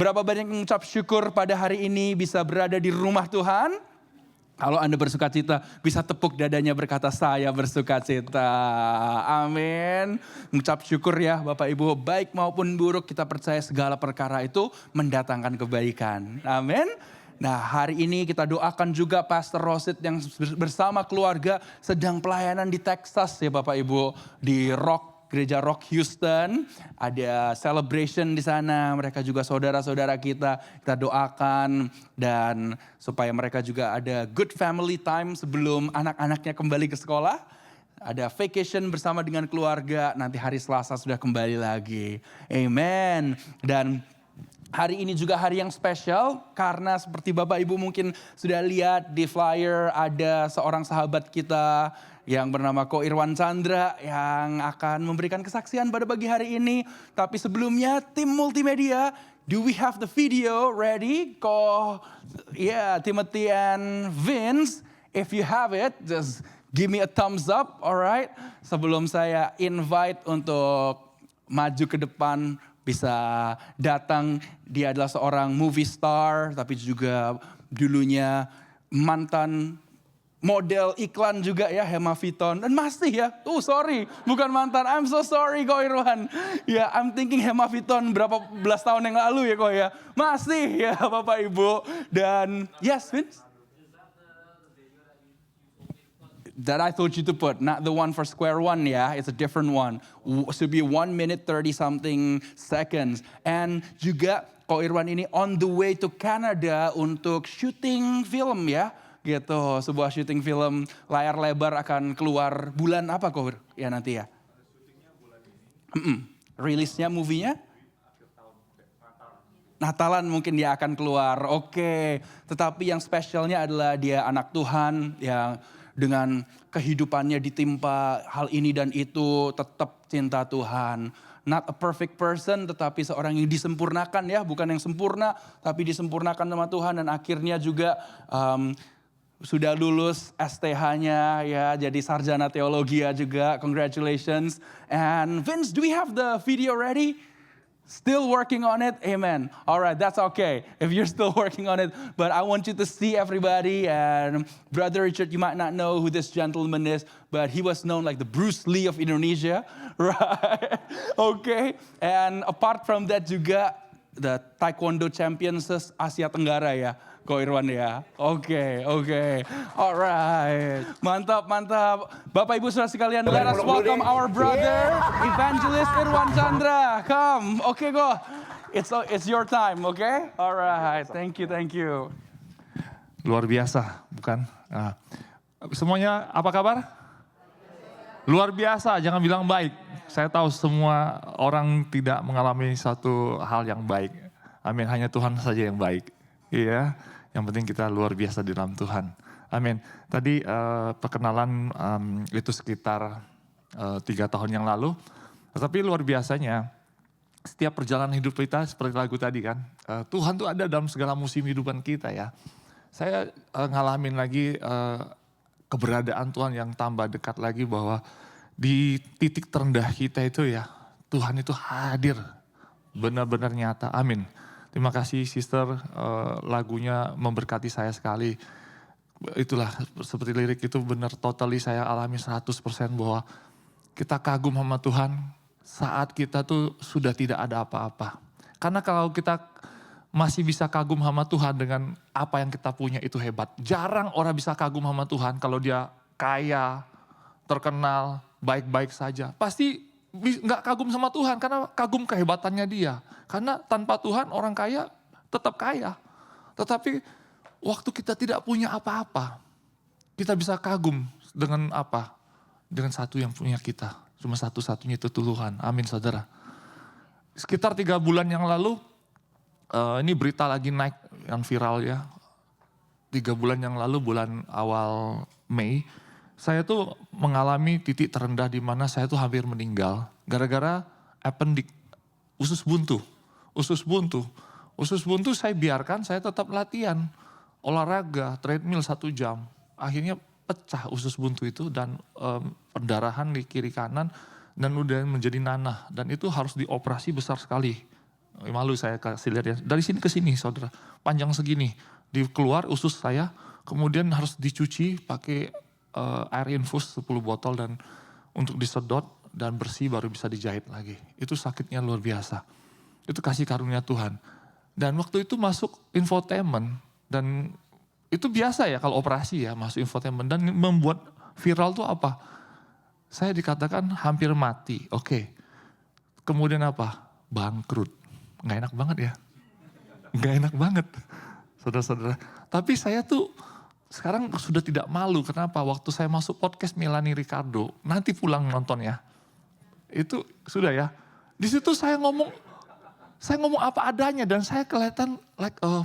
Berapa banyak yang mengucap syukur pada hari ini bisa berada di rumah Tuhan? Kalau Anda bersuka cita, bisa tepuk dadanya berkata, saya bersuka cita. Amin. Mengucap syukur ya Bapak Ibu, baik maupun buruk, kita percaya segala perkara itu mendatangkan kebaikan. Amin. Nah, hari ini kita doakan juga Pastor Rosid yang bersama keluarga sedang pelayanan di Texas ya Bapak Ibu, di Gereja Rock Houston, ada celebration di sana. Mereka juga saudara-saudara kita doakan dan supaya mereka juga ada good family time sebelum anak-anaknya kembali ke sekolah. Ada vacation bersama dengan keluarga, nanti hari Selasa sudah kembali lagi. Amen. Dan hari ini juga hari yang spesial karena seperti Bapak Ibu mungkin sudah lihat di flyer ada seorang sahabat kita yang bernama Ko Irwan Chandra yang akan memberikan kesaksian pada pagi hari ini. Tapi sebelumnya tim multimedia, do we have the video ready? Timothy and Vince, if you have it, just give me a thumbs up, alright? Sebelum saya invite untuk maju ke depan, bisa datang. Dia adalah seorang movie star, tapi juga dulunya mantan model iklan juga ya, Hemaviton. Dan masih ya, bukan mantan. I'm so sorry Ko Irwan. Ya, I'm thinking Hemaviton berapa belas tahun yang lalu ya Ko ya. Masih ya Bapak Ibu. Dan yes Vince? That I told you to put, not the one for Square One ya, it's a different one. Should be 1 minute 30 something seconds. And juga Ko Irwan ini on the way to Canada untuk syuting film ya. Gitu, sebuah syuting film layar lebar akan keluar bulan apa Ko? Ya nanti ya. Syutingnya bulan ini. Rilisnya movie-nya? Natalan mungkin dia akan keluar. Oke. Tetapi yang spesialnya adalah dia anak Tuhan yang dengan kehidupannya ditimpa hal ini dan itu tetap cinta Tuhan. Not a perfect person tetapi seorang yang disempurnakan ya. Bukan yang sempurna tapi disempurnakan sama Tuhan. Dan akhirnya juga sudah lulus STH-nya ya. Jadi sarjana teologi juga. Congratulations. And Vince, do we have the video ready? Still working on it? Amen. All right, that's okay if you're still working on it. But I want you to see everybody. And Brother Richard, you might not know who this gentleman is, but he was known like the Bruce Lee of Indonesia, right? Okay. And apart from that juga, the Taekwondo Champions Asia Tenggara ya, Ko Irwan ya. Oke. Alright. Mantap. Bapak Ibu saudara sekalian, let us welcome our brother, Evangelist Irwan Chandra. Come. Oke, go. It's your time, okay? Alright. Thank you. Luar biasa, bukan? Nah, semuanya apa kabar? Luar biasa, jangan bilang baik. Saya tahu semua orang tidak mengalami satu hal yang baik. Amin, hanya Tuhan saja yang baik. Iya, yang penting kita luar biasa di dalam Tuhan. Amin. Tadi perkenalan itu sekitar 3 tahun yang lalu. Tetapi luar biasanya, setiap perjalanan hidup kita seperti lagu tadi kan. Tuhan tuh ada dalam segala musim kehidupan kita ya. Saya ngalamin lagi keberadaan Tuhan yang tambah dekat lagi bahwa di titik terendah kita itu ya, Tuhan itu hadir. Benar-benar nyata, amin. Terima kasih sister, lagunya memberkati saya sekali. Itulah seperti lirik itu benar totally saya alami 100% bahwa kita kagum sama Tuhan saat kita tuh sudah tidak ada apa-apa. Karena kalau kita masih bisa kagum sama Tuhan dengan apa yang kita punya itu hebat. Jarang orang bisa kagum sama Tuhan kalau dia kaya, terkenal, baik-baik saja. Pasti nggak kagum sama Tuhan karena kagum kehebatannya dia. Karena tanpa Tuhan orang kaya tetap kaya. Tetapi waktu kita tidak punya apa-apa, kita bisa kagum dengan apa? Dengan satu yang punya kita. Cuma satu-satunya itu Tuhan. Amin saudara. Sekitar 3 bulan yang lalu, ini berita lagi naik yang viral ya. 3 bulan yang lalu, bulan awal Mei, saya tuh mengalami titik terendah di mana saya tuh hampir meninggal gara-gara appendix, usus buntu. Usus buntu saya biarkan, saya tetap latihan olahraga treadmill 1 jam. Akhirnya pecah usus buntu itu dan pendarahan di kiri kanan dan udah menjadi nanah dan itu harus dioperasi besar sekali. Malu saya kasih lihat ya. Dari sini ke sini saudara, panjang segini. Keluar usus saya, kemudian harus dicuci pakai air infus 10 botol dan untuk disedot dan bersih baru bisa dijahit lagi. Itu sakitnya luar biasa. Itu kasih karunia Tuhan. Dan waktu itu masuk infotainment dan itu biasa ya kalau operasi ya masuk infotainment dan membuat viral tuh apa? Saya dikatakan hampir mati. Oke. Kemudian apa? Bangkrut. Nggak enak banget ya. Nggak enak banget. Saudara-saudara. Tapi saya tuh sekarang sudah tidak malu. Kenapa? Waktu saya masuk podcast Melanie Ricardo. Nanti pulang nonton ya. Itu sudah ya. Di situ saya ngomong apa adanya. Dan saya kelihatan like a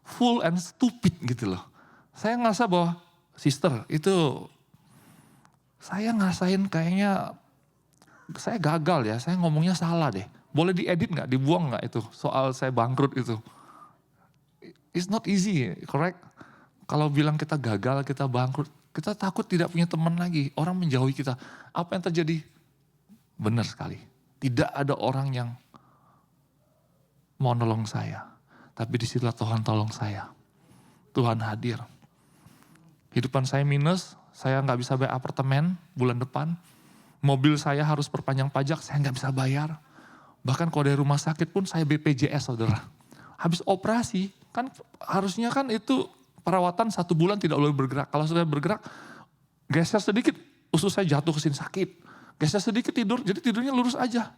full and stupid gitu loh. Saya ngerasa bahwa sister itu saya ngerasain kayaknya saya gagal ya. Saya ngomongnya salah deh. Boleh diedit nggak, dibuang nggak itu soal saya bangkrut itu. It's not easy, correct? Kalau bilang kita gagal, kita bangkrut, kita takut tidak punya teman lagi. Orang menjauhi kita. Apa yang terjadi? Benar sekali. Tidak ada orang yang mau nolong saya. Tapi disitulah Tuhan tolong saya. Tuhan hadir. Hidupan saya minus, saya nggak bisa bayar apartemen bulan depan. Mobil saya harus perpanjang pajak, saya nggak bisa bayar. Bahkan kalau dari rumah sakit pun saya BPJS saudara. Habis operasi, kan harusnya kan itu perawatan 1 bulan tidak boleh bergerak. Kalau sudah bergerak, geser sedikit, usus saya jatuh ke sini sakit. Geser sedikit tidur, jadi tidurnya lurus aja.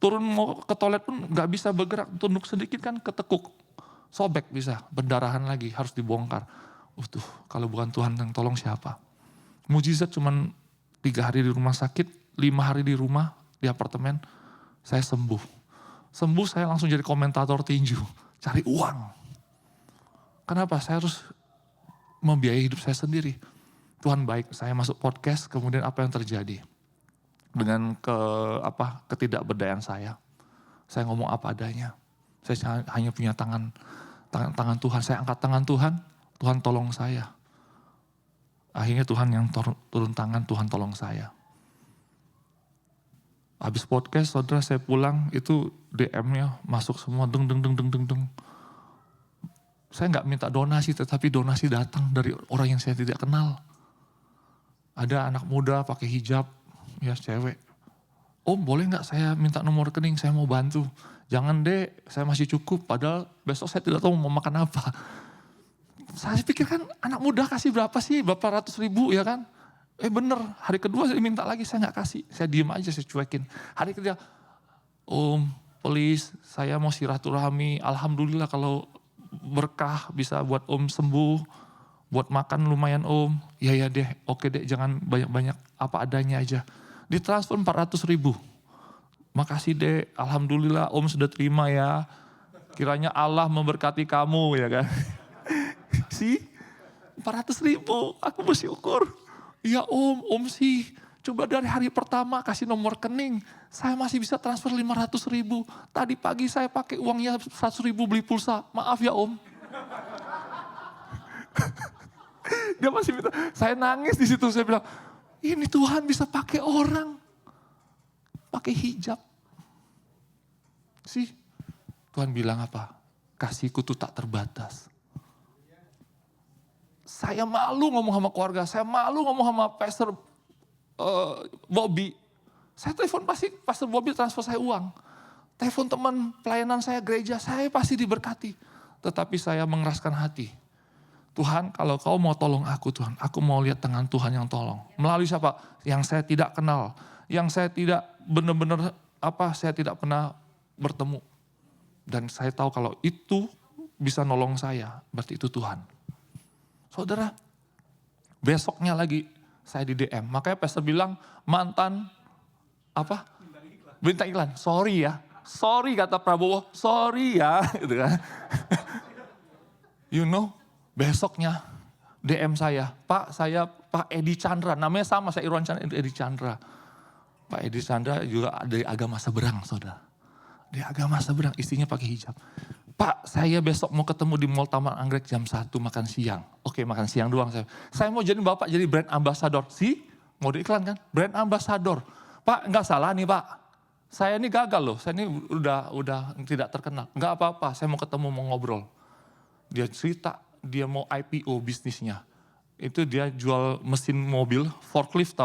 Turun mau ke toilet pun gak bisa bergerak, tunduk sedikit kan ketekuk. Sobek bisa, pendarahan lagi, harus dibongkar. Kalau bukan Tuhan yang tolong siapa? Mujizat cuman 3 hari di rumah sakit, 5 hari di rumah, di apartemen, saya sembuh. Sembuh saya langsung jadi komentator tinju, cari uang. Kenapa? Saya harus membiayai hidup saya sendiri. Tuhan baik, saya masuk podcast, kemudian apa yang terjadi? Dengan ketidakberdayaan saya ngomong apa adanya. Saya hanya punya tangan Tuhan, saya angkat tangan Tuhan, Tuhan tolong saya. Akhirnya Tuhan yang turun tangan, Tuhan tolong saya. Habis podcast, saudara saya pulang, itu DM-nya masuk semua, deng. Saya nggak minta donasi, tetapi donasi datang dari orang yang saya tidak kenal. Ada anak muda pakai hijab, ya cewek. Om boleh nggak saya minta nomor rekening, saya mau bantu. Jangan deh, saya masih cukup, padahal besok saya tidak tahu mau makan apa. Saya pikir kan anak muda kasih berapa sih, berapa ratus ribu ya kan. Bener, hari kedua saya minta lagi, saya nggak kasih. Saya diem aja, saya cuekin. Hari ketiga, Om, please, saya mau silaturahmi. Alhamdulillah kalau berkah bisa buat Om sembuh. Buat makan lumayan Om. Ya deh, oke deh, jangan banyak-banyak, apa adanya aja. Ditransfer 400 ribu. Makasih deh, Alhamdulillah Om sudah terima ya. Kiranya Allah memberkati kamu ya kan. Sih, 400 ribu, aku bersyukur. Iya Om sih, coba dari hari pertama kasih nomor rekening, saya masih bisa transfer 500 ribu. Tadi pagi saya pakai uangnya 100 ribu beli pulsa, maaf ya Om. Dia masih minta, saya nangis di situ, saya bilang, ini Tuhan bisa pakai orang, pakai hijab. Sih, Tuhan bilang apa? Kasihku tuh tak terbatas. Saya malu ngomong sama keluarga, saya malu ngomong sama Pastor Bobby. Saya telepon pasti Pastor Bobby transfer saya uang. Telepon teman pelayanan saya gereja, saya pasti diberkati. Tetapi saya mengeraskan hati. Tuhan kalau kau mau tolong aku Tuhan, aku mau lihat tangan Tuhan yang tolong. Melalui siapa? Yang saya tidak kenal. Yang saya tidak benar-benar saya tidak pernah bertemu. Dan saya tahu kalau itu bisa nolong saya, berarti itu Tuhan. Saudara, besoknya lagi saya di DM. Makanya pastor bilang mantan bintang iklan. Sorry ya. Sorry kata Prabowo. Sorry ya. Gitu kan. You know, besoknya DM saya. Pak Edi Chandra. Namanya sama, saya Irwan Chandra, Edi Chandra. Pak Edi Chandra juga dari agama seberang, saudara. Dari agama seberang, istrinya pakai hijab. Pak, saya besok mau ketemu di Mall Taman Anggrek jam 1 makan siang. Oke, makan siang doang saya. Saya mau jadi Bapak jadi brand ambassador. Mau diiklan kan? Brand ambassador. Pak, enggak salah nih Pak. Saya ini gagal loh, saya ini udah tidak terkenal. Enggak apa-apa, saya mau ketemu, mau ngobrol. Dia cerita, dia mau IPO bisnisnya. Itu dia jual mesin mobil, forklift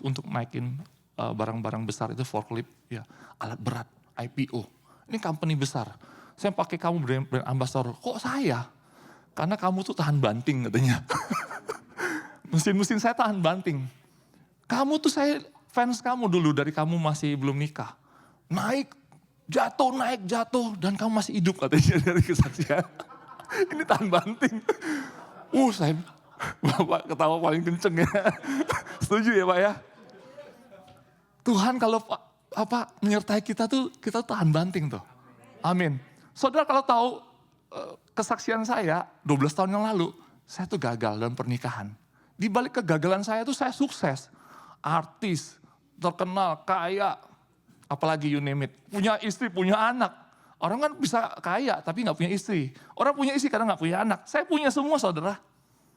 untuk naikin barang-barang besar itu forklift, ya alat berat, IPO. Ini company besar. Saya pakai kamu brand ambassador. Kok saya? Karena kamu tuh tahan banting katanya. Mesin-mesin saya tahan banting. Kamu tuh saya fans kamu dulu dari kamu masih belum nikah. Naik, jatuh, dan kamu masih hidup katanya dari kesaksian. Ini tahan banting. Saya, Bapak ketawa paling kenceng ya. Setuju ya Pak ya? Tuhan kalau menyertai kita tuh, kita tahan banting tuh. Amin. Saudara kalau tahu kesaksian saya 12 tahun yang lalu, saya tuh gagal dalam pernikahan. Di balik kegagalan saya tuh saya sukses. Artis, terkenal, kaya, apalagi you name it. Punya istri, punya anak. Orang kan bisa kaya tapi gak punya istri. Orang punya istri karena gak punya anak. Saya punya semua saudara.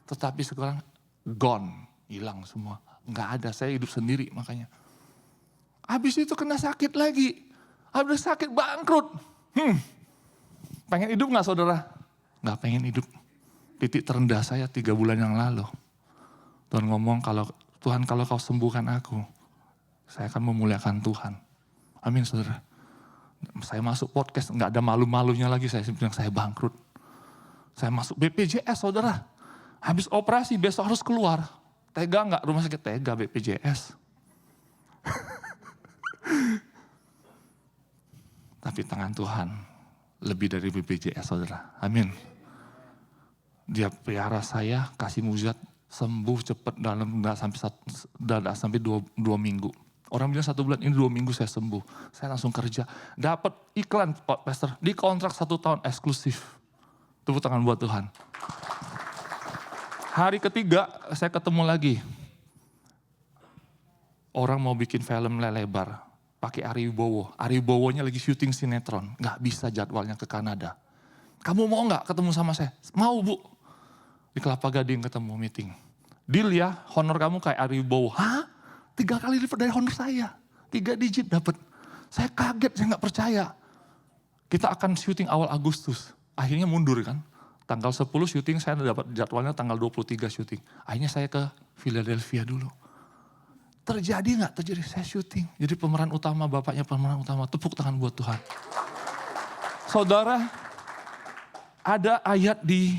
Tetapi sekarang gone, hilang semua. Gak ada, saya hidup sendiri makanya. Habis itu kena sakit lagi. Habis sakit bangkrut. Pengen hidup gak saudara? Gak pengen hidup. Titik terendah saya 3 bulan yang lalu. Tuhan ngomong, Tuhan kalau kau sembuhkan aku, saya akan memuliakan Tuhan. Amin saudara. Saya masuk podcast, gak ada malu-malunya lagi, saya bilang saya bangkrut. Saya masuk BPJS saudara. Habis operasi besok harus keluar. Tega gak rumah sakit? Tega BPJS. Tapi tangan Tuhan lebih dari BPJS saudara. Amin. Dia pelihara saya, kasih mujizat, sembuh cepat dalam nggak sampai 2 minggu. Orang bilang 1 bulan, ini 2 minggu saya sembuh. Saya langsung kerja. Dapat iklan Pak Pastor, di kontrak 1 tahun eksklusif. Tepuk tangan buat Tuhan. Hari ketiga saya ketemu lagi. Orang mau bikin film lebar. Pakai Ari Wibowo. Ari Wibowonya lagi syuting sinetron. Gak bisa jadwalnya ke Kanada. Kamu mau gak ketemu sama saya? Mau Bu. Di Kelapa Gading ketemu meeting. Deal ya, honor kamu kayak Ari Wibowo. Hah? 3 kali lipat dari honor saya. 3 digit dapat. Saya kaget, saya gak percaya. Kita akan syuting awal Agustus. Akhirnya mundur kan. Tanggal 10 syuting, saya dapat jadwalnya tanggal 23 syuting. Akhirnya saya ke Philadelphia dulu. Terjadi gak? Terjadi, saya syuting. Jadi pemeran utama, bapaknya pemeran utama. Tepuk tangan buat Tuhan. Saudara, ada ayat di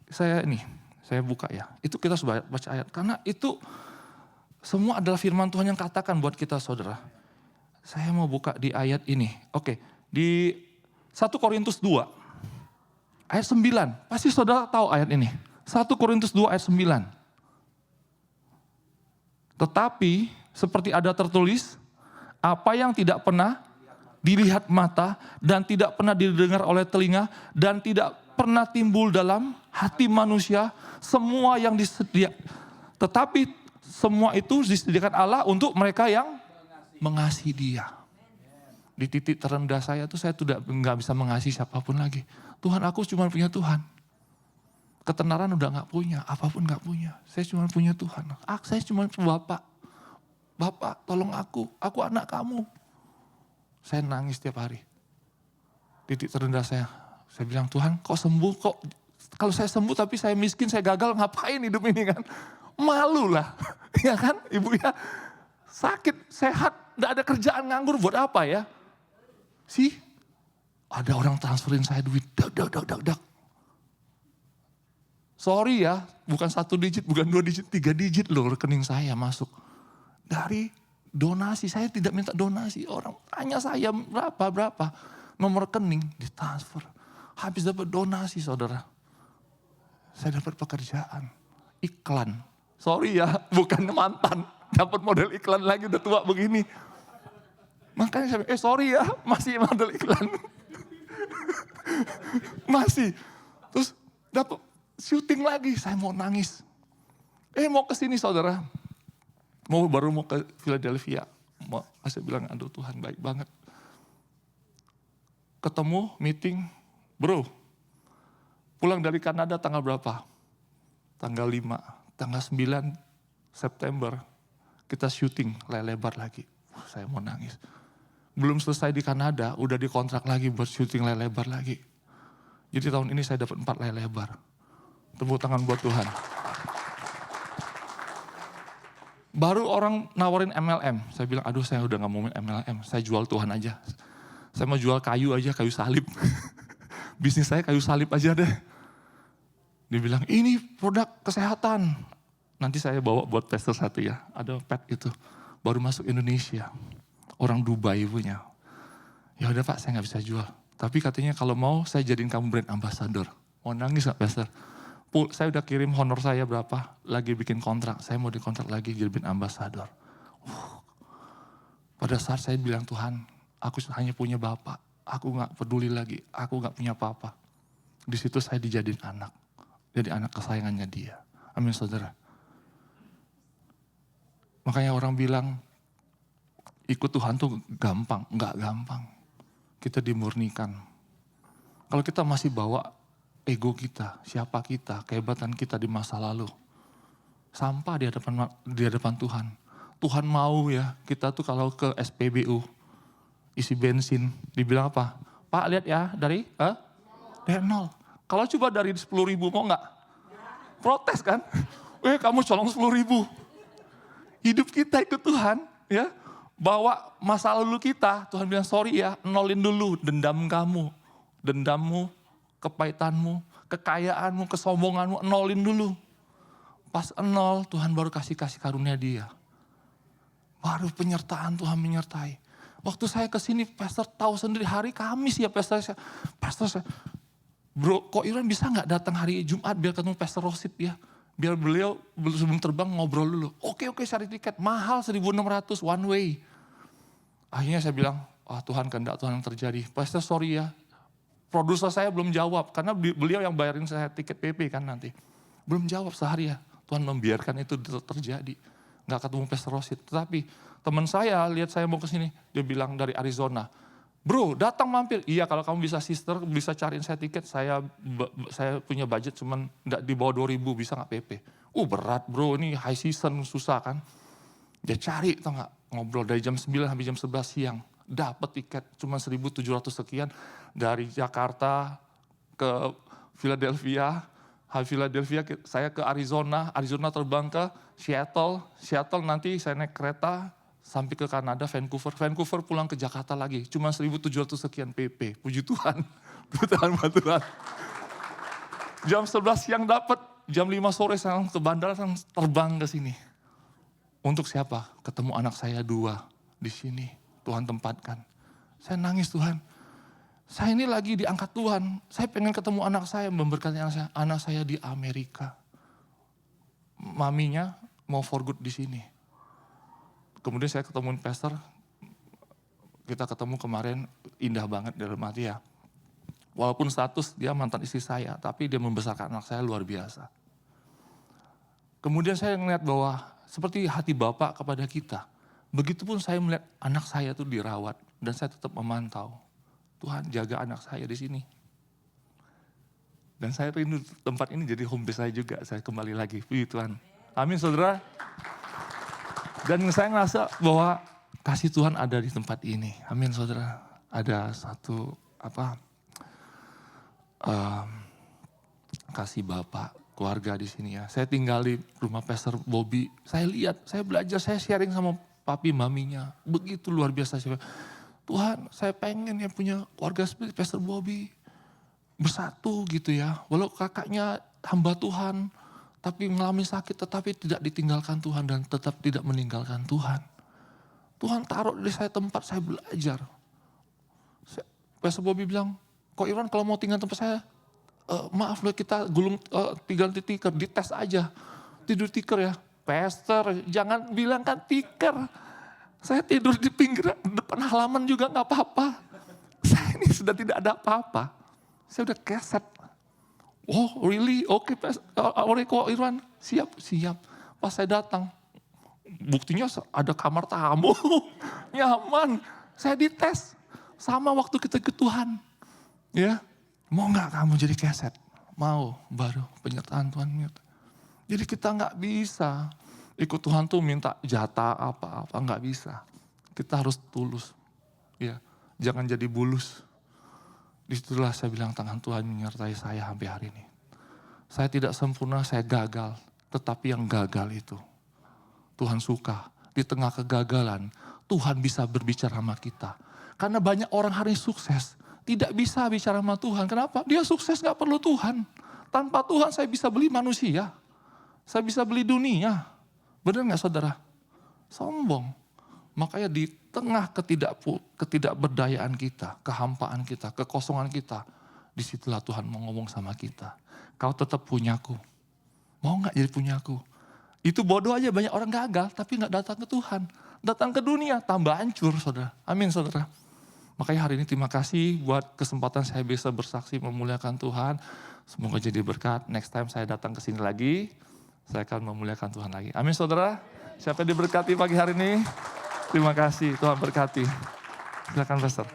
saya buka ya. Itu kita sudah baca ayat. Karena itu semua adalah firman Tuhan yang katakan buat kita saudara. Saya mau buka di ayat ini. Oke, di 1 Korintus 2. Ayat 9. Pasti saudara tahu ayat ini. 1 Korintus 2 ayat 9. Tetapi seperti ada tertulis, apa yang tidak pernah dilihat mata dan tidak pernah didengar oleh telinga dan tidak pernah timbul dalam hati manusia, semua yang disediakan. Tetapi semua itu disediakan Allah untuk mereka yang mengasihi Dia. Di titik terendah saya tuh saya nggak bisa mengasihi siapapun lagi. Tuhan, aku cuma punya Tuhan. Ketenaran udah gak punya, apapun gak punya. Saya cuma punya Tuhan. Saya cuma Bapak. Bapak tolong aku anak kamu. Saya nangis tiap hari. Titik terendah saya bilang Tuhan kok sembuh kok. Kalau saya sembuh tapi saya miskin, saya gagal, ngapain hidup ini kan. Malu lah, ya kan ibu ya. Sakit, sehat, gak ada kerjaan nganggur buat apa ya. Ada orang transferin saya duit, dak. Sorry ya, bukan 1 digit, bukan 2 digit, 3 digit loh rekening saya masuk. Dari donasi, saya tidak minta donasi. Orang tanya saya berapa, nomor rekening ditransfer. Habis dapat donasi saudara. Saya dapat pekerjaan, iklan. Sorry ya, bukan mantan. Dapat model iklan lagi udah tua begini. Makanya saya sorry ya, masih model iklan. Masih. Terus dapat syuting lagi, saya mau nangis. Mau ke sini saudara. Baru mau ke Philadelphia. Saya bilang, aduh Tuhan baik banget. Ketemu, meeting, bro. Pulang dari Kanada tanggal berapa? Tanggal 5, tanggal 9 September. Kita syuting lebar lagi. Saya mau nangis. belum selesai di Kanada, udah dikontrak lagi buat syuting layar lebar lagi. Jadi tahun ini saya dapat 4 layar lebar. Tepuk tangan buat Tuhan. Baru orang nawarin MLM. Saya bilang, aduh saya udah gak mau main MLM. Saya jual Tuhan aja. Saya mau jual kayu aja, kayu salib. Bisnis saya kayu salib aja deh. Dia bilang, ini produk kesehatan. Nanti saya bawa buat tester satu ya. Ada pet itu. Baru masuk Indonesia. Orang Dubai punya. Ya udah Pak, saya gak bisa jual. Tapi katanya kalau mau saya jadiin kamu brand ambassador. Mau nangis gak Pastor? Saya udah kirim honor saya berapa, lagi bikin kontrak. Saya mau dikontrak lagi jadi brand ambassador. Pada saat saya bilang Tuhan, aku hanya punya Bapak. Aku gak peduli lagi, aku gak punya apa-apa. Di situ saya dijadiin anak. Jadi anak kesayangannya dia. Amin saudara. Makanya orang bilang, ikut Tuhan tuh gampang. Enggak gampang. Kita dimurnikan. Kalau kita masih bawa ego kita, siapa kita, kehebatan kita di masa lalu. Sampah di hadapan Tuhan. Tuhan mau ya, kita tuh kalau ke SPBU, isi bensin, dibilang apa? Pak lihat ya, dari 0. Kalau coba dari 10.000 mau nggak? Protes kan? Kamu colong 10.000. Hidup kita ikut Tuhan, ya. Bawa masa lalu kita, Tuhan bilang sorry ya, nolin dulu dendam kamu. Dendammu, kepahitanmu, kekayaanmu, kesombonganmu, nolin dulu. Pas nol, Tuhan baru kasih karunia dia. Baru penyertaan Tuhan menyertai. Waktu saya kesini, Pastor tahu sendiri hari Kamis ya Pastor saya, bro kok Iran bisa gak datang hari Jumat biar ketemu Pastor Rosid ya. Biar beliau sebelum terbang ngobrol dulu. Oke cari tiket, mahal 1.600 one way. Akhirnya saya bilang, Tuhan kehendak Tuhan yang terjadi. Pastor sorry ya, produser saya belum jawab. Karena beliau yang bayarin saya tiket PP kan nanti. Belum jawab sehari ya. Tuhan membiarkan itu terjadi. Gak ketemu Pastor Rosid. Tetapi teman saya lihat saya mau ke sini, dia bilang dari Arizona. Bro datang mampir, iya kalau kamu bisa sister, bisa cariin saya tiket, saya punya budget cuman di bawah 2.000 bisa gak PP. Berat bro, ini high season susah kan. Dia cari tau gak, ngobrol dari jam 9 sampai jam 11 siang. Dapat tiket cuma 1.700 sekian dari Jakarta ke Philadelphia saya ke Arizona terbang ke Seattle nanti saya naik kereta sampai ke Kanada, Vancouver pulang ke Jakarta lagi. Cuma 1.700 sekian PP. Puji Tuhan. Tuhan. Jam 11 siang dapat, jam 5 sore saya ke bandara terbang ke sini. Untuk siapa? Ketemu anak saya 2 di sini. Tuhan tempatkan. Saya nangis Tuhan. Saya ini lagi diangkat Tuhan. Saya pengen ketemu anak saya, memberkati anak saya. Anak saya di Amerika. Maminya mau for good di sini. Kemudian saya ketemu pastor, kita ketemu kemarin, indah banget dalam hati ya. Walaupun status dia mantan istri saya, tapi dia membesarkan anak saya luar biasa. Kemudian saya melihat bahwa seperti hati Bapak kepada kita, begitupun saya melihat anak saya itu dirawat, dan saya tetap memantau. Tuhan jaga anak saya di sini. Dan saya rindu tempat ini jadi home base saya juga, saya kembali lagi. Puji Tuhan. Amin saudara. Dan saya ngerasa bahwa kasih Tuhan ada di tempat ini. Amin saudara. Ada satu kasih Bapak, keluarga di sini ya. Saya tinggal di rumah Pastor Bobby. Saya lihat, saya belajar, saya sharing sama papi maminya. Begitu luar biasa. Tuhan saya pengen ya punya keluarga seperti Pastor Bobby. Bersatu gitu ya. Walau kakaknya hamba Tuhan. Tapi mengalami sakit tetapi tidak ditinggalkan Tuhan dan tetap tidak meninggalkan Tuhan. Tuhan taruh di saya tempat saya belajar. Pastor Bobby bilang, kok Irwan kalau mau tinggal tempat saya, maaf loh kita gulung tinggal di tiker, dites aja. Tidur tiker ya. Pastor jangan bilang kan tiker. Saya tidur di pinggir depan halaman juga gak apa-apa. Saya ini sudah tidak ada apa-apa. Saya udah keset. Oh really? Oke, kok Irwan? Siap. Pas saya datang, buktinya ada kamar tamu, nyaman. Saya dites, sama waktu kita ke Tuhan. Ya, mau gak kamu jadi keset? Mau, baru penyertaan Tuhan. Jadi kita gak bisa ikut Tuhan tuh minta jatah apa-apa, gak bisa. Kita harus tulus. Ya, jangan jadi bulus. Disitulah saya bilang tangan Tuhan menyertai saya sampai hari ini. Saya tidak sempurna, saya gagal. Tetapi yang gagal itu, Tuhan suka. Di tengah kegagalan, Tuhan bisa berbicara sama kita. Karena banyak orang hari ini sukses, tidak bisa bicara sama Tuhan. Kenapa? Dia sukses gak perlu Tuhan. Tanpa Tuhan saya bisa beli manusia. Saya bisa beli dunia. Benar gak saudara? Sombong. Makanya di tengah ketidakberdayaan kita, kehampaan kita, kekosongan kita, disitulah Tuhan mau ngomong sama kita. Kau tetap punyaku. Mau gak jadi punyaku? Itu bodoh aja, banyak orang gagal tapi gak datang ke Tuhan. Datang ke dunia, tambah hancur saudara. Amin saudara. Makanya hari ini terima kasih buat kesempatan saya bisa bersaksi memuliakan Tuhan. Semoga jadi berkat. Next time saya datang ke sini lagi, saya akan memuliakan Tuhan lagi. Amin saudara. Siapa yang diberkati pagi hari ini? Terima kasih, Tuhan berkati. Silakan Pastor.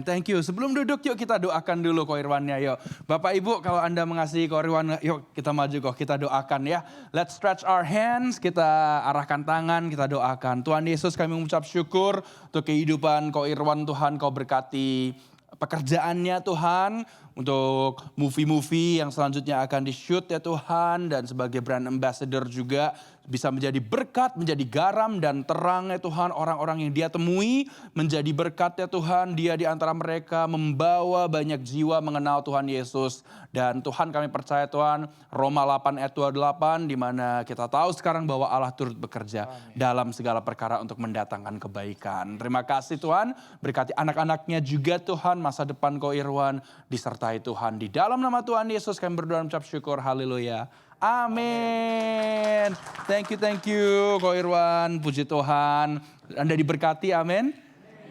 Thank you. Sebelum duduk yuk kita doakan dulu Ko Irwannya yuk. Bapak Ibu kalau Anda mengasihi Ko Irwan, yuk kita maju kok, kita doakan ya. Let's stretch our hands, kita arahkan tangan, kita doakan. Tuhan Yesus kami mengucap syukur untuk kehidupan Ko Irwan Tuhan, Kau berkati pekerjaannya Tuhan. Untuk movie-movie yang selanjutnya akan di-shoot ya Tuhan. Dan sebagai brand ambassador juga bisa menjadi berkat, menjadi garam dan terang ya Tuhan. Orang-orang yang dia temui menjadi berkat ya Tuhan. Dia di antara mereka membawa banyak jiwa mengenal Tuhan Yesus. Dan Tuhan kami percaya Tuhan, Roma 8 ayat 28 di mana kita tahu sekarang bahwa Allah turut bekerja dalam segala perkara untuk mendatangkan kebaikan. Terima kasih Tuhan, berkati anak-anaknya juga Tuhan, masa depan Ko Irwan disertai Tuhan. Di dalam nama Tuhan Yesus kami berdoa dan mengucap syukur, haleluya. Amin. Thank you Ko Irwan, puji Tuhan. Anda diberkati, amin.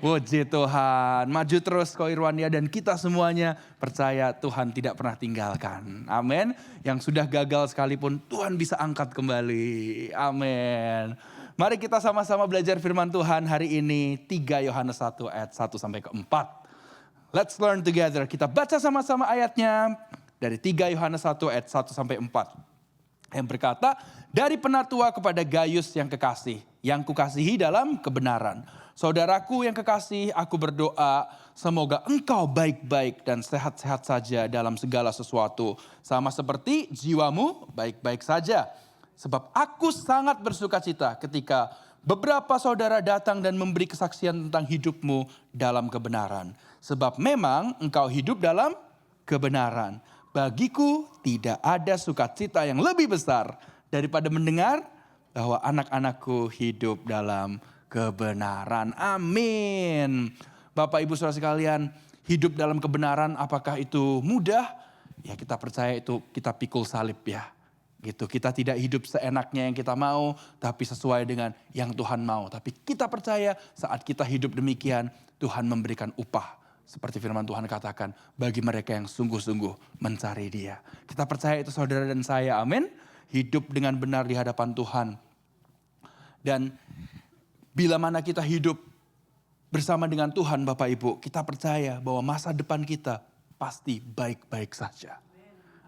Puji Tuhan, maju terus Ko Irwan ya, dan kita semuanya percaya Tuhan tidak pernah tinggalkan. Amin. Yang sudah gagal sekalipun Tuhan bisa angkat kembali. Amin. Mari kita sama-sama belajar firman Tuhan hari ini 3 Yohanes 1 ayat 1 sampai ke 4. Let's learn together. Kita baca sama-sama ayatnya dari 3 Yohanes 1 ayat 1 sampai 4. Yang berkata, dari penatua kepada Gaius yang kekasih, yang kukasihi dalam kebenaran. Saudaraku yang kekasih, aku berdoa semoga engkau baik-baik dan sehat-sehat saja dalam segala sesuatu. Sama seperti jiwamu baik-baik saja. Sebab aku sangat bersukacita ketika beberapa saudara datang dan memberi kesaksian tentang hidupmu dalam kebenaran. Sebab memang engkau hidup dalam kebenaran. Bagiku tidak ada sukacita yang lebih besar daripada mendengar bahwa anak-anakku hidup dalam kebenaran. Amin. Bapak Ibu Saudara sekalian, hidup dalam kebenaran apakah itu mudah? Ya kita percaya itu kita pikul salib ya. Gitu, kita tidak hidup seenaknya yang kita mau, tapi sesuai dengan yang Tuhan mau. Tapi kita percaya saat kita hidup demikian, Tuhan memberikan upah. Seperti firman Tuhan katakan, bagi mereka yang sungguh-sungguh mencari Dia. Kita percaya itu saudara dan saya, amin. Hidup dengan benar di hadapan Tuhan. Dan bila mana kita hidup bersama dengan Tuhan Bapak Ibu, kita percaya bahwa masa depan kita pasti baik-baik saja.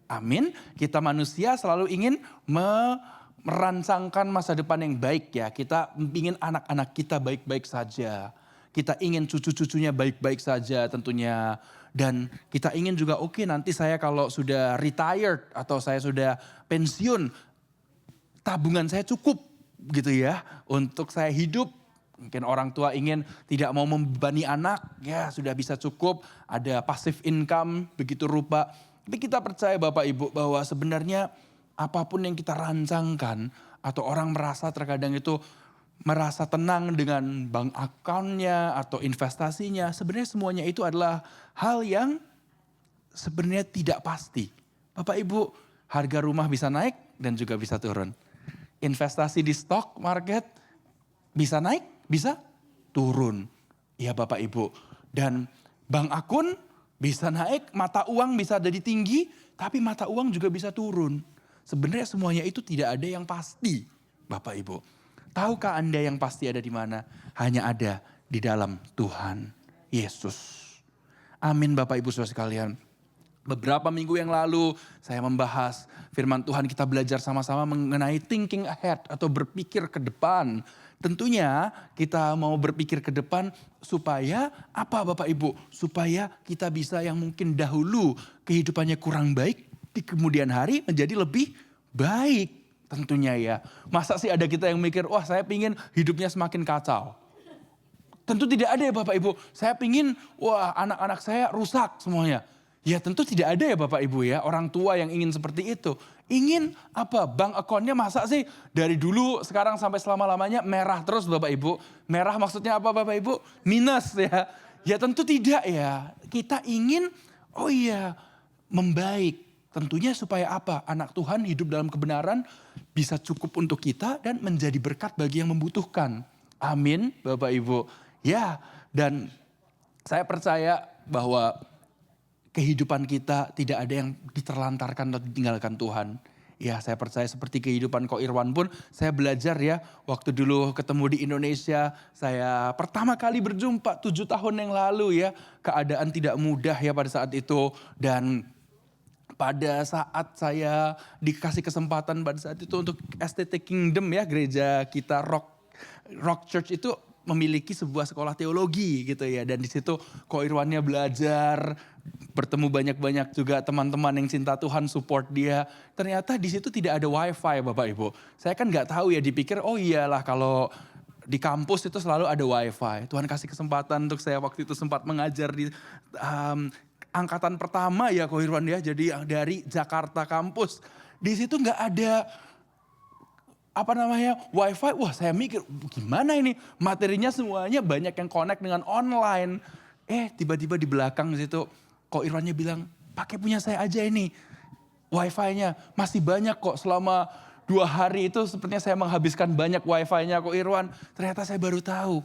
Amin. Kita manusia selalu ingin merancangkan masa depan yang baik ya. Kita ingin anak-anak kita baik-baik saja. Kita ingin cucu-cucunya baik-baik saja tentunya. Dan kita ingin juga oke, nanti saya kalau sudah retired atau saya sudah pensiun, tabungan saya cukup gitu ya. Untuk saya hidup, mungkin orang tua ingin tidak mau membebani anak, ya sudah bisa cukup. Ada passive income begitu rupa. Tapi kita percaya Bapak Ibu bahwa sebenarnya apapun yang kita rancangkan atau orang merasa terkadang itu merasa tenang dengan bank akunnya atau investasinya. Sebenarnya semuanya itu adalah hal yang sebenarnya tidak pasti. Bapak Ibu, harga rumah bisa naik dan juga bisa turun. Investasi di stock market bisa naik, bisa turun. Ya Bapak Ibu. Dan bank akun bisa naik, mata uang bisa jadi tinggi, tapi mata uang juga bisa turun. Sebenarnya semuanya itu tidak ada yang pasti, Bapak Ibu. Tahukah Anda yang pasti ada di mana? Hanya ada di dalam Tuhan Yesus. Amin Bapak Ibu Saudara sekalian. Beberapa minggu yang lalu saya membahas firman Tuhan, kita belajar sama-sama mengenai thinking ahead atau berpikir ke depan. Tentunya kita mau berpikir ke depan supaya apa Bapak Ibu? Supaya kita bisa yang mungkin dahulu kehidupannya kurang baik di kemudian hari menjadi lebih baik tentunya ya. Masa sih ada kita yang mikir, wah saya pingin hidupnya semakin kacau. Tentu tidak ada ya Bapak Ibu. Saya pingin, wah anak-anak saya rusak semuanya. Ya tentu tidak ada ya Bapak Ibu ya, orang tua yang ingin seperti itu. Ingin apa, bank akunnya masa sih dari dulu sekarang sampai selama-lamanya merah terus Bapak Ibu. Merah maksudnya apa Bapak Ibu? Minus ya. Ya tentu tidak ya, kita ingin oh iya membaik. Tentunya supaya apa, anak Tuhan hidup dalam kebenaran bisa cukup untuk kita dan menjadi berkat bagi yang membutuhkan. Amin Bapak Ibu. Ya dan saya percaya bahwa kehidupan kita tidak ada yang diterlantarkan atau ditinggalkan Tuhan. Ya saya percaya seperti kehidupan Ko Irwan pun saya belajar ya. Waktu dulu ketemu di Indonesia, saya pertama kali berjumpa 7 tahun yang lalu ya. Keadaan tidak mudah ya pada saat itu. Dan pada saat saya dikasih kesempatan pada saat itu untuk STT Kingdom ya, gereja kita Rock Church itu memiliki sebuah sekolah teologi gitu ya. Dan di situ Ko Irwannya belajar, bertemu banyak-banyak juga teman-teman yang cinta Tuhan support dia. Ternyata di situ tidak ada wifi Bapak Ibu. Saya kan gak tahu ya, dipikir oh iyalah kalau di kampus itu selalu ada wifi. Tuhan kasih kesempatan untuk saya waktu itu sempat mengajar di angkatan pertama ya Ko Irwan ya. Jadi dari Jakarta kampus. Di situ gak ada wifi. Wah saya mikir gimana ini, materinya semuanya banyak yang connect dengan online. Tiba-tiba di belakang situ Ko Irwannya bilang, pakai punya saya aja ini wifi-nya. Masih banyak kok, selama 2 hari itu sepertinya saya menghabiskan banyak wifi-nya Ko Irwan. Ternyata saya baru tahu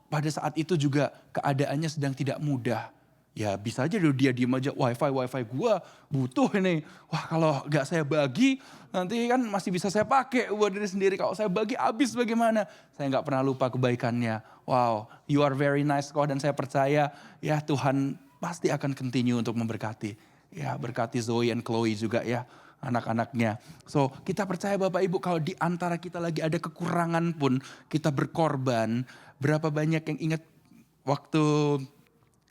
pada saat itu juga keadaannya sedang tidak mudah. Ya bisa aja dia diem aja, wifi gua butuh ini. Wah kalau gak saya bagi nanti kan masih bisa saya pakai buat diri sendiri. Kalau saya bagi habis bagaimana? Saya gak pernah lupa kebaikannya. Wow, you are very nice kok, dan saya percaya ya Tuhan pasti akan continue untuk memberkati. Ya berkati Zoe and Chloe juga ya, anak-anaknya. So kita percaya Bapak Ibu, kalau di antara kita lagi ada kekurangan pun kita berkorban. Berapa banyak yang ingat waktu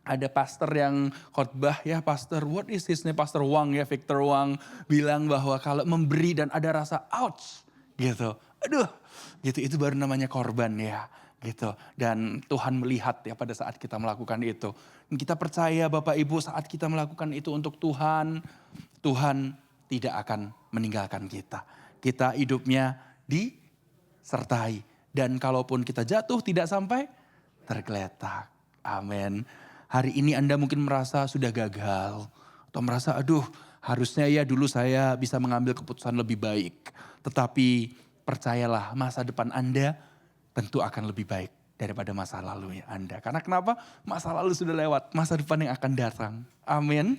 ada pastor yang khotbah ya, what is his name, Pastor Wang ya, Victor Wang bilang bahwa kalau memberi dan ada rasa ouch gitu, aduh gitu, itu baru namanya korban ya gitu. Dan Tuhan melihat ya pada saat kita melakukan itu. Dan kita percaya Bapak Ibu, saat kita melakukan itu untuk Tuhan, Tuhan tidak akan meninggalkan kita. Kita hidupnya disertai, dan kalaupun kita jatuh tidak sampai tergeletak. Amin. Hari ini Anda mungkin merasa sudah gagal, atau merasa aduh harusnya ya dulu saya bisa mengambil keputusan lebih baik. Tetapi percayalah, masa depan Anda tentu akan lebih baik daripada masa lalu ya Anda. Karena kenapa? Masa lalu sudah lewat, masa depan yang akan datang. Amin.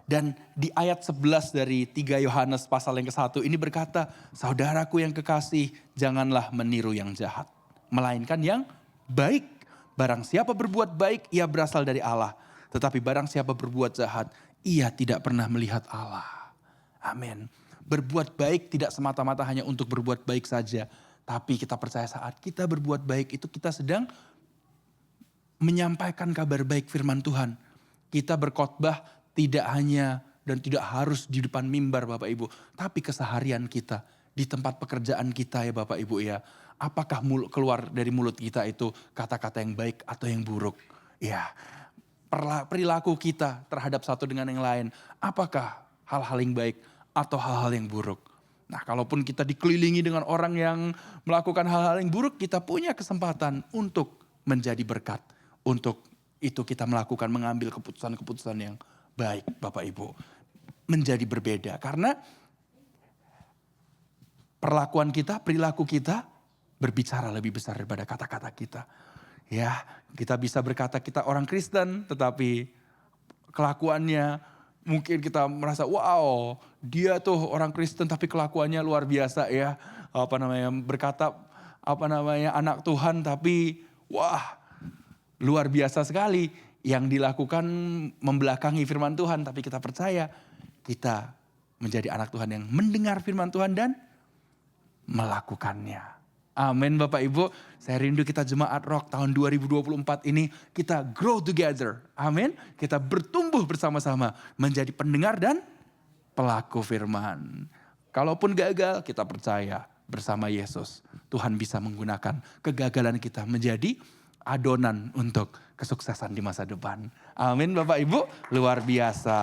Dan di ayat 11 dari 3 Yohanes pasal yang ke-1 ini berkata, saudaraku yang kekasih, janganlah meniru yang jahat, melainkan yang baik. Barang siapa berbuat baik, ia berasal dari Allah. Tetapi barang siapa berbuat jahat, ia tidak pernah melihat Allah. Amin. Berbuat baik tidak semata-mata hanya untuk berbuat baik saja. Tapi kita percaya saat kita berbuat baik itu kita sedang menyampaikan kabar baik firman Tuhan. Kita berkhotbah tidak hanya dan tidak harus di depan mimbar Bapak Ibu. Tapi keseharian kita, di tempat pekerjaan kita ya Bapak Ibu ya. Apakah keluar dari mulut kita itu kata-kata yang baik atau yang buruk? Ya, perilaku kita terhadap satu dengan yang lain. Apakah hal-hal yang baik atau hal-hal yang buruk? Nah, kalaupun kita dikelilingi dengan orang yang melakukan hal-hal yang buruk, kita punya kesempatan untuk menjadi berkat. Untuk itu kita mengambil keputusan-keputusan yang baik Bapak Ibu. Menjadi berbeda karena perlakuan kita, perilaku kita berbicara lebih besar daripada kata-kata kita. Ya, kita bisa berkata kita orang Kristen, tetapi kelakuannya mungkin kita merasa wow, dia tuh orang Kristen tapi kelakuannya luar biasa ya. Berkata anak Tuhan tapi wah, luar biasa sekali. yang dilakukan membelakangi firman Tuhan. Tapi kita percaya kita menjadi anak Tuhan yang mendengar firman Tuhan dan melakukannya. Amin Bapak Ibu. Saya rindu kita Jemaat Rock tahun 2024 ini kita grow together. Amin. Kita bertumbuh bersama-sama menjadi pendengar dan pelaku firman. Kalaupun gagal kita percaya bersama Yesus. Tuhan bisa menggunakan kegagalan kita menjadi adonan untuk kesuksesan di masa depan. Amin Bapak Ibu. Luar biasa.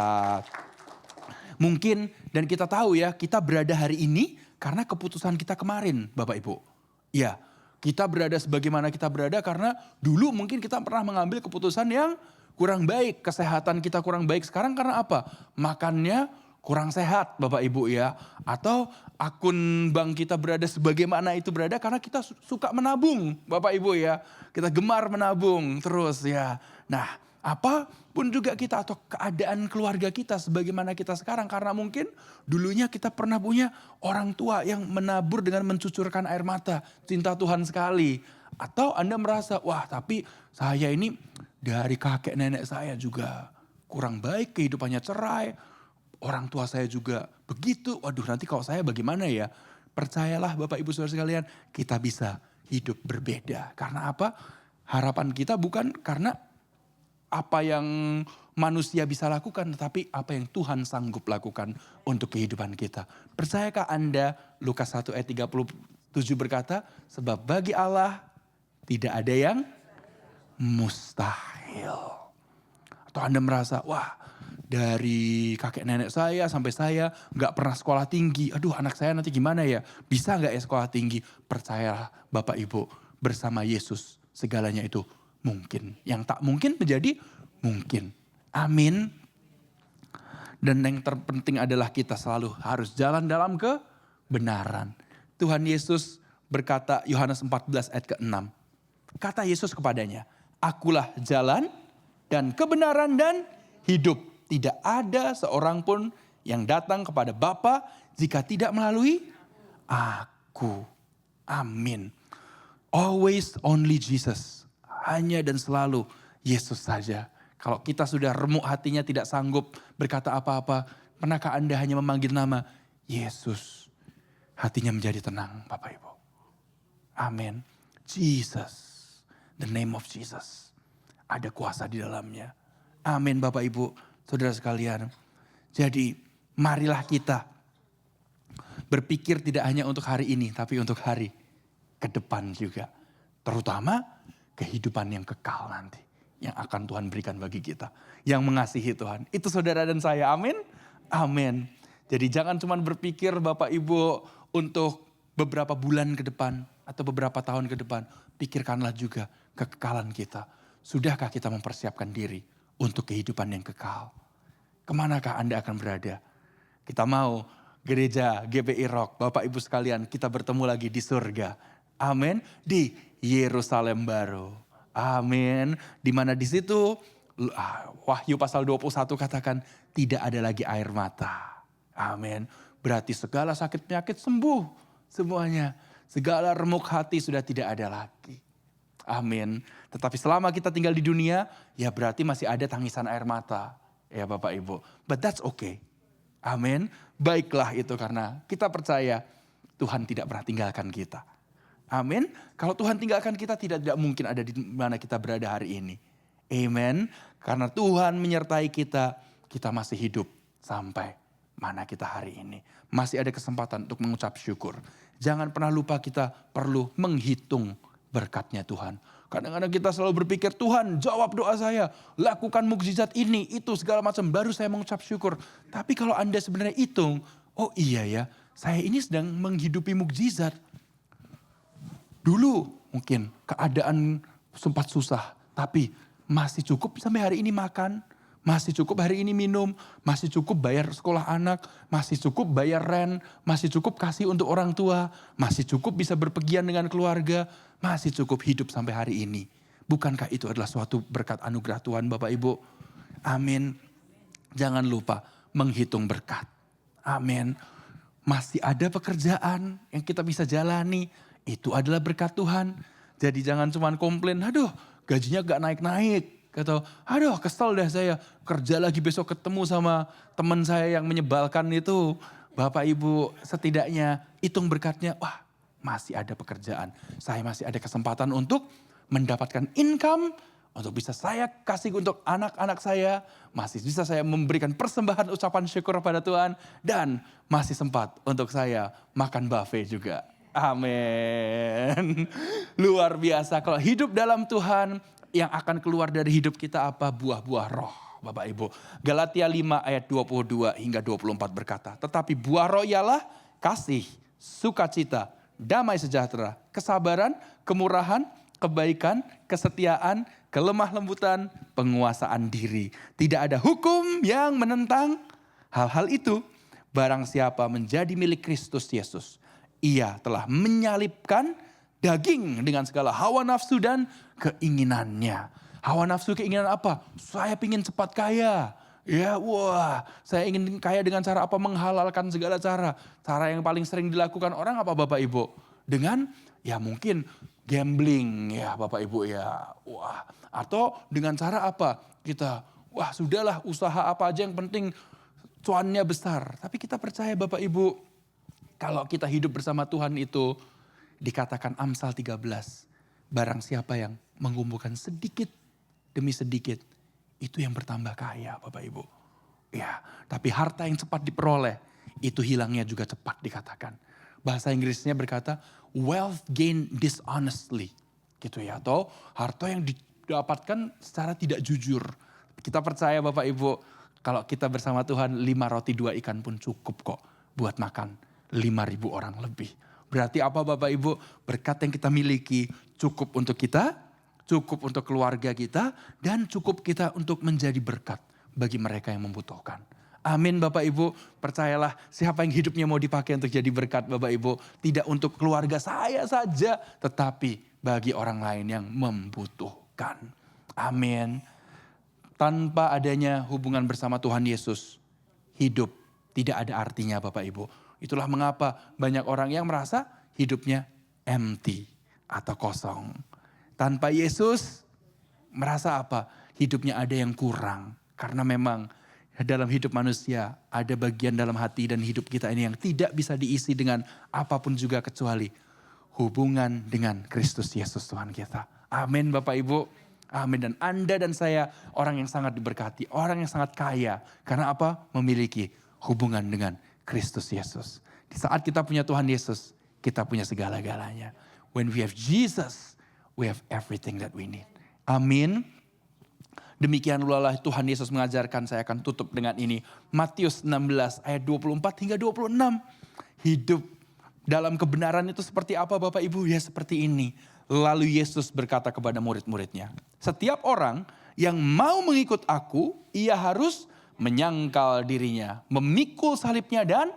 Mungkin dan kita tahu ya kita berada hari ini karena keputusan kita kemarin Bapak Ibu. Ya, kita berada sebagaimana kita berada karena dulu mungkin kita pernah mengambil keputusan yang kurang baik. Kesehatan kita kurang baik. Sekarang karena apa? Makannya kurang sehat Bapak Ibu ya. Atau akun bank kita berada sebagaimana itu berada karena kita suka menabung Bapak Ibu ya. Kita gemar menabung terus ya. Nah, apapun juga kita atau keadaan keluarga kita sebagaimana kita sekarang. Karena mungkin dulunya kita pernah punya orang tua yang menabur dengan mencucurkan air mata. Cinta Tuhan sekali. Atau Anda merasa, wah tapi saya ini dari kakek nenek saya juga kurang baik, kehidupannya cerai. Orang tua saya juga begitu, waduh nanti kalau saya bagaimana ya. Percayalah Bapak Ibu Saudara sekalian, kita bisa hidup berbeda. Karena apa? Harapan kita bukan karena apa yang manusia bisa lakukan, tetapi apa yang Tuhan sanggup lakukan untuk kehidupan kita. Percayakah Anda, Lukas 1 ayat 37 berkata, sebab bagi Allah tidak ada yang mustahil. Atau Anda merasa, wah dari kakek nenek saya sampai saya gak pernah sekolah tinggi. Aduh anak saya nanti gimana ya, bisa gak ya sekolah tinggi? Percayalah Bapak Ibu, bersama Yesus segalanya itu mungkin. Yang tak mungkin menjadi mungkin. Amin. Dan yang terpenting adalah kita selalu harus jalan dalam kebenaran. Tuhan Yesus berkata, Yohanes 14 ayat ke-6. Kata Yesus kepadanya, akulah jalan dan kebenaran dan hidup. Tidak ada seorang pun yang datang kepada Bapa jika tidak melalui aku. Amin. Always only Jesus. Hanya dan selalu Yesus saja. Kalau kita sudah remuk hatinya tidak sanggup berkata apa-apa. Pernahkah Anda hanya memanggil nama Yesus? Hatinya menjadi tenang Bapak Ibu. Amin. Jesus. The name of Jesus. Ada kuasa di dalamnya. Amin Bapak Ibu. Saudara sekalian. Jadi marilah kita berpikir tidak hanya untuk hari ini. Tapi untuk hari ke depan juga. Terutama kehidupan yang kekal nanti. Yang akan Tuhan berikan bagi kita. Yang mengasihi Tuhan. Itu saudara dan saya. Amin. Amin. Jadi jangan cuma berpikir Bapak Ibu untuk beberapa bulan ke depan. Atau beberapa tahun ke depan. Pikirkanlah juga kekekalan kita. Sudahkah kita mempersiapkan diri untuk kehidupan yang kekal? Kemanakah Anda akan berada? Kita mau gereja GPI Rock, Bapak Ibu sekalian, kita bertemu lagi di surga. Amin. Di Yerusalem baru. Amin. Di mana di situ Wahyu pasal 21 katakan tidak ada lagi air mata. Amin. Berarti segala sakit penyakit sembuh semuanya. Segala remuk hati sudah tidak ada lagi. Amin. Tetapi selama kita tinggal di dunia, ya berarti masih ada tangisan air mata. Ya Bapak Ibu. But that's okay. Amin. Baiklah itu karena kita percaya Tuhan tidak pernah tinggalkan kita. Amin. Kalau Tuhan tinggalkan kita tidak mungkin ada di mana kita berada hari ini. Amen. Karena Tuhan menyertai kita, kita masih hidup sampai mana kita hari ini. Masih ada kesempatan untuk mengucap syukur. Jangan pernah lupa kita perlu menghitung berkatnya Tuhan. Kadang-kadang kita selalu berpikir, Tuhan jawab doa saya. Lakukan mukjizat ini, itu segala macam. Baru saya mengucap syukur. Tapi kalau Anda sebenarnya hitung, oh iya ya, saya ini sedang menghidupi mukjizat. Dulu mungkin keadaan sempat susah. Tapi masih cukup sampai hari ini makan. Masih cukup hari ini minum, masih cukup bayar sekolah anak, masih cukup bayar rent, masih cukup kasih untuk orang tua, masih cukup bisa berpergian dengan keluarga, masih cukup hidup sampai hari ini. Bukankah itu adalah suatu berkat anugerah Tuhan Bapak Ibu? Amin. Jangan lupa menghitung berkat. Amin. Masih ada pekerjaan yang kita bisa jalani, itu adalah berkat Tuhan. Jadi jangan cuma komplain, aduh gajinya gak naik-naik. Kata, aduh kesel deh saya kerja lagi besok ketemu sama teman saya yang menyebalkan itu. Bapak Ibu setidaknya hitung berkatnya, wah masih ada pekerjaan. Saya masih ada kesempatan untuk mendapatkan income, untuk bisa saya kasih untuk anak-anak saya. Masih bisa saya memberikan persembahan ucapan syukur pada Tuhan. Dan masih sempat untuk saya makan buffet juga. Amin. Luar biasa kalau hidup dalam Tuhan yang akan keluar dari hidup kita apa? Buah-buah roh Bapak Ibu. Galatia 5 ayat 22 hingga 24 berkata. Tetapi buah roh ialah kasih, sukacita, damai sejahtera, kesabaran, kemurahan, kebaikan, kesetiaan, kelemah lembutan, penguasaan diri. Tidak ada hukum yang menentang hal-hal itu. Barang siapa menjadi milik Kristus Yesus, ia telah menyalibkan daging dengan segala hawa nafsu dan keinginannya. Hawa nafsu keinginan apa? Saya ingin cepat kaya. Ya, wah, saya ingin kaya dengan cara apa? Menghalalkan segala cara. Cara yang paling sering dilakukan orang apa Bapak Ibu? Dengan ya mungkin gambling ya Bapak Ibu ya. Wah, atau dengan cara apa? Kita, wah sudahlah usaha apa aja yang penting cuannya besar. Tapi kita percaya Bapak Ibu, kalau kita hidup bersama Tuhan itu dikatakan Amsal 13. Barang siapa yang mengumpulkan sedikit demi sedikit, itu yang bertambah kaya Bapak Ibu. Ya, tapi harta yang cepat diperoleh, itu hilangnya juga cepat dikatakan. Bahasa Inggrisnya berkata, wealth gained dishonestly. Gitu ya, atau harta yang didapatkan secara tidak jujur. Kita percaya Bapak Ibu, kalau kita bersama Tuhan 5 roti 2 ikan pun cukup kok buat makan 5.000 orang lebih. Berarti apa Bapak Ibu? Berkat yang kita miliki cukup untuk kita, cukup untuk keluarga kita, dan cukup kita untuk menjadi berkat bagi mereka yang membutuhkan. Amin Bapak Ibu, percayalah siapa yang hidupnya mau dipakai untuk jadi berkat Bapak Ibu. Tidak untuk keluarga saya saja, tetapi bagi orang lain yang membutuhkan. Amin. Tanpa adanya hubungan bersama Tuhan Yesus, hidup tidak ada artinya Bapak Ibu. Itulah mengapa banyak orang yang merasa hidupnya empty atau kosong. Tanpa Yesus merasa apa? Hidupnya ada yang kurang. Karena memang dalam hidup manusia ada bagian dalam hati dan hidup kita ini yang tidak bisa diisi dengan apapun juga kecuali hubungan dengan Kristus Yesus Tuhan kita. Amin Bapak Ibu. Amin. Dan Anda dan saya orang yang sangat diberkati. Orang yang sangat kaya. Karena apa? Memiliki hubungan dengan Kristus Yesus. Di saat kita punya Tuhan Yesus, kita punya segala-galanya. When we have Jesus, we have everything that we need. Amin. Demikian pula Tuhan Yesus mengajarkan, saya akan tutup dengan ini. Matius 16 ayat 24 hingga 26. Hidup dalam kebenaran itu seperti apa Bapak Ibu? Ya seperti ini. Lalu Yesus berkata kepada murid-muridnya, setiap orang yang mau mengikut aku, ia harus menyangkal dirinya, memikul salibnya dan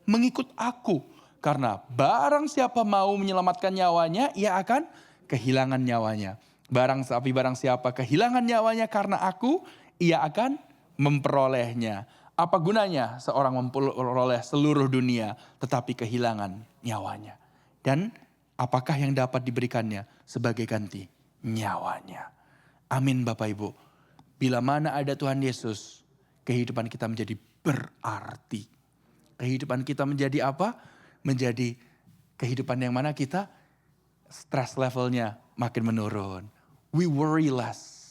mengikut aku. Karena barang siapa mau menyelamatkan nyawanya, ia akan kehilangan nyawanya. Barang siapa kehilangan nyawanya karena aku, ia akan memperolehnya. Apa gunanya seorang memperoleh seluruh dunia tetapi kehilangan nyawanya? Dan apakah yang dapat diberikannya sebagai ganti nyawanya? Amin Bapak Ibu. Bila mana ada Tuhan Yesus, kehidupan kita menjadi berarti. Kehidupan kita menjadi apa? Menjadi kehidupan yang mana kita stress levelnya makin menurun. We worry less.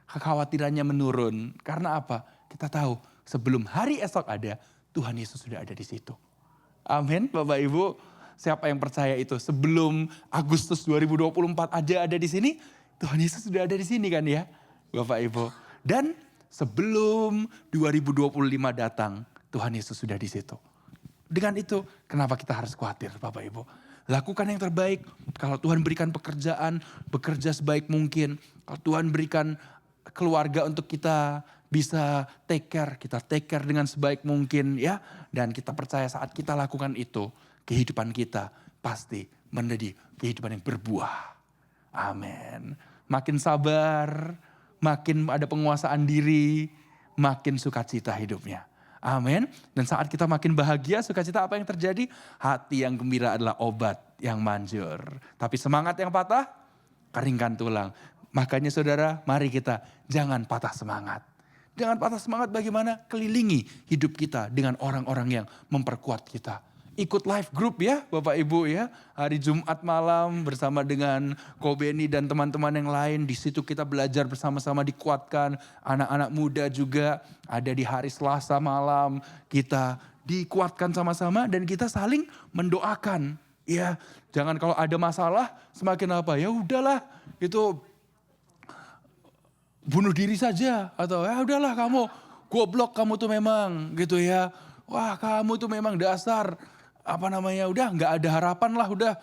Kekhawatirannya menurun. Karena apa? Kita tahu sebelum hari esok ada, Tuhan Yesus sudah ada di situ. Amin Bapak Ibu. Siapa yang percaya itu? Sebelum Agustus 2024 aja ada di sini, Tuhan Yesus sudah ada di sini kan ya Bapak Ibu. Dan sebelum 2025 datang, Tuhan Yesus sudah di situ. Dengan itu, kenapa kita harus khawatir Bapak Ibu? Lakukan yang terbaik. Kalau Tuhan berikan pekerjaan, bekerja sebaik mungkin. Kalau Tuhan berikan keluarga untuk kita bisa take care, kita take care dengan sebaik mungkin ya. Dan kita percaya saat kita lakukan itu, kehidupan kita pasti menjadi kehidupan yang berbuah. Amin. Makin sabar, makin ada penguasaan diri, makin sukacita hidupnya. Amin. Dan saat kita makin bahagia, sukacita apa yang terjadi? Hati yang gembira adalah obat yang manjur. Tapi semangat yang patah, keringkan tulang. Makanya saudara, mari kita jangan patah semangat. Jangan patah semangat bagaimana? Kelilingi hidup kita dengan orang-orang yang memperkuat kita. Ikut live group ya Bapak Ibu ya. Hari Jumat malam bersama dengan Ko Beni dan teman-teman yang lain. Di situ kita belajar bersama-sama dikuatkan. Anak-anak muda juga ada di hari Selasa malam. Kita dikuatkan sama-sama dan kita saling mendoakan. Ya, jangan kalau ada masalah semakin apa ya udahlah itu bunuh diri saja atau ya udahlah kamu goblok kamu tuh memang gitu ya. Wah kamu tuh memang dasar udah nggak ada harapan lah udah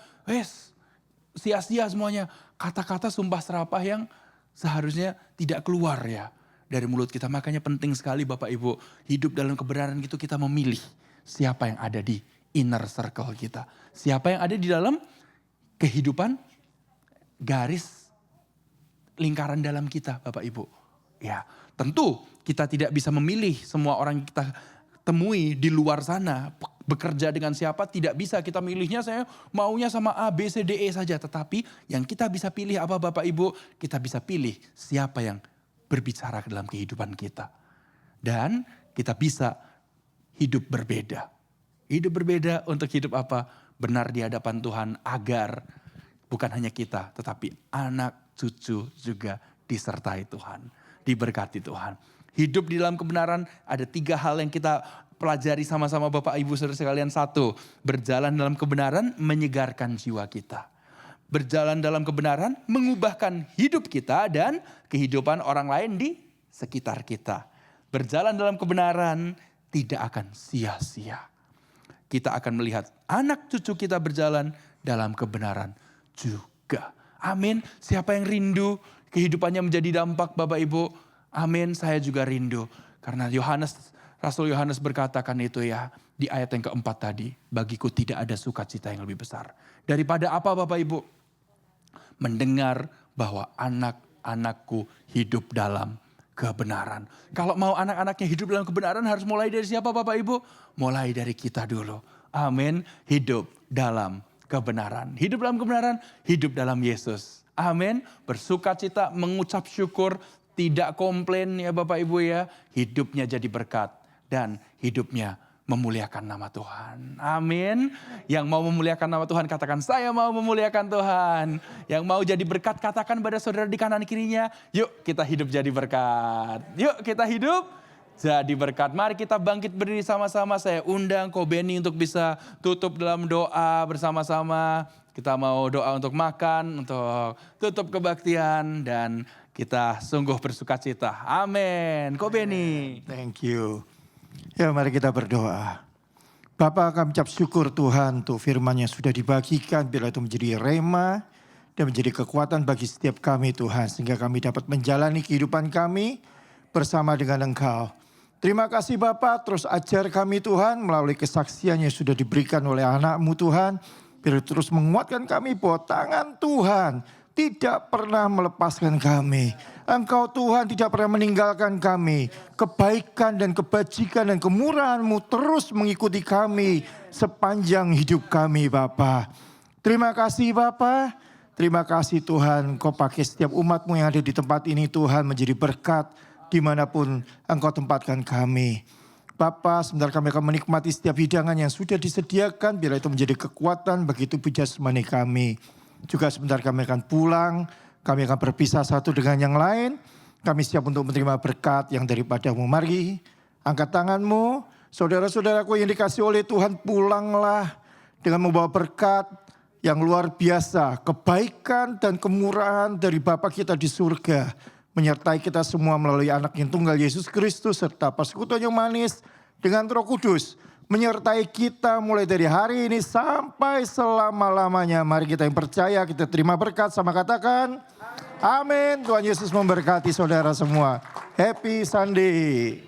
sia-sia semuanya. Kata-kata sumpah serapah yang seharusnya tidak keluar ya dari mulut kita. Makanya penting sekali Bapak Ibu hidup dalam kebenaran gitu kita memilih siapa yang ada di inner circle kita. Siapa yang ada di dalam kehidupan garis lingkaran dalam kita Bapak Ibu. Ya tentu kita tidak bisa memilih semua orang yang kita temui di luar sana. Bekerja dengan siapa tidak bisa kita milihnya saya maunya sama A, B, C, D, E saja. Tetapi yang kita bisa pilih apa Bapak Ibu? Kita bisa pilih siapa yang berbicara dalam kehidupan kita. Dan kita bisa hidup berbeda. Hidup berbeda untuk hidup apa? Benar di hadapan Tuhan agar bukan hanya kita tetapi anak cucu juga disertai Tuhan, diberkati Tuhan. Hidup di dalam kebenaran ada 3 hal yang kita pelajari sama-sama Bapak Ibu Saudara sekalian. 1, berjalan dalam kebenaran menyegarkan jiwa kita. Berjalan dalam kebenaran mengubahkan hidup kita dan kehidupan orang lain di sekitar kita. Berjalan dalam kebenaran tidak akan sia-sia. Kita akan melihat anak cucu kita berjalan dalam kebenaran juga. Amin. Siapa yang rindu kehidupannya menjadi dampak Bapak Ibu? Amin. Saya juga rindu. Karena Rasul Yohanes berkatakan itu ya. Di ayat yang keempat tadi. Bagiku tidak ada sukacita yang lebih besar. Daripada apa Bapak Ibu? Mendengar bahwa anak-anakku hidup dalam kebenaran. Kalau mau anak-anaknya hidup dalam kebenaran harus mulai dari siapa Bapak Ibu? Mulai dari kita dulu. Amin. Hidup dalam kebenaran. Hidup dalam kebenaran, hidup dalam Yesus. Amin. Bersukacita, mengucap syukur, tidak komplain ya Bapak Ibu ya. Hidupnya jadi berkat dan hidupnya memuliakan nama Tuhan. Amin. Yang mau memuliakan nama Tuhan katakan saya mau memuliakan Tuhan. Yang mau jadi berkat katakan pada saudara di kanan kirinya. Yuk kita hidup jadi berkat. Yuk kita hidup jadi berkat. Mari kita bangkit berdiri sama-sama. Saya undang Ko Beni untuk bisa tutup dalam doa bersama-sama. Kita mau doa untuk makan, untuk tutup kebaktian. Dan kita sungguh bersukacita. Amin. Ko Beni. Thank you. Ya mari kita berdoa. Bapa kami ucap syukur Tuhan untuk firman yang sudah dibagikan. Bila itu menjadi rema dan menjadi kekuatan bagi setiap kami Tuhan. Sehingga kami dapat menjalani kehidupan kami bersama dengan Engkau. Terima kasih Bapak, terus ajar kami Tuhan melalui kesaksian yang sudah diberikan oleh anak-Mu Tuhan. Biar terus menguatkan kami bahwa tangan Tuhan tidak pernah melepaskan kami. Engkau Tuhan tidak pernah meninggalkan kami. Kebaikan dan kebajikan dan kemurahan-Mu terus mengikuti kami sepanjang hidup kami Bapak. Terima kasih Bapak. Terima kasih Tuhan, Kau pakai setiap umat-Mu yang ada di tempat ini Tuhan menjadi berkat dimanapun Engkau tempatkan kami. Bapa, sebentar kami akan menikmati setiap hidangan yang sudah disediakan, biar itu menjadi kekuatan bagi tubuh jasmani kami. Juga sebentar kami akan pulang, kami akan berpisah satu dengan yang lain. Kami siap untuk menerima berkat yang daripada-Mu. Mari, angkat tangan-Mu. Saudara-saudaraku yang dikasih oleh Tuhan, pulanglah dengan membawa berkat yang luar biasa. Kebaikan dan kemurahan dari Bapa kita di surga menyertai kita semua melalui anak yang tunggal Yesus Kristus serta persekutuan yang manis dengan Roh Kudus menyertai kita mulai dari hari ini sampai selama-lamanya. Mari kita yang percaya kita terima berkat sama katakan amin. Tuhan Yesus memberkati saudara semua. Happy Sunday.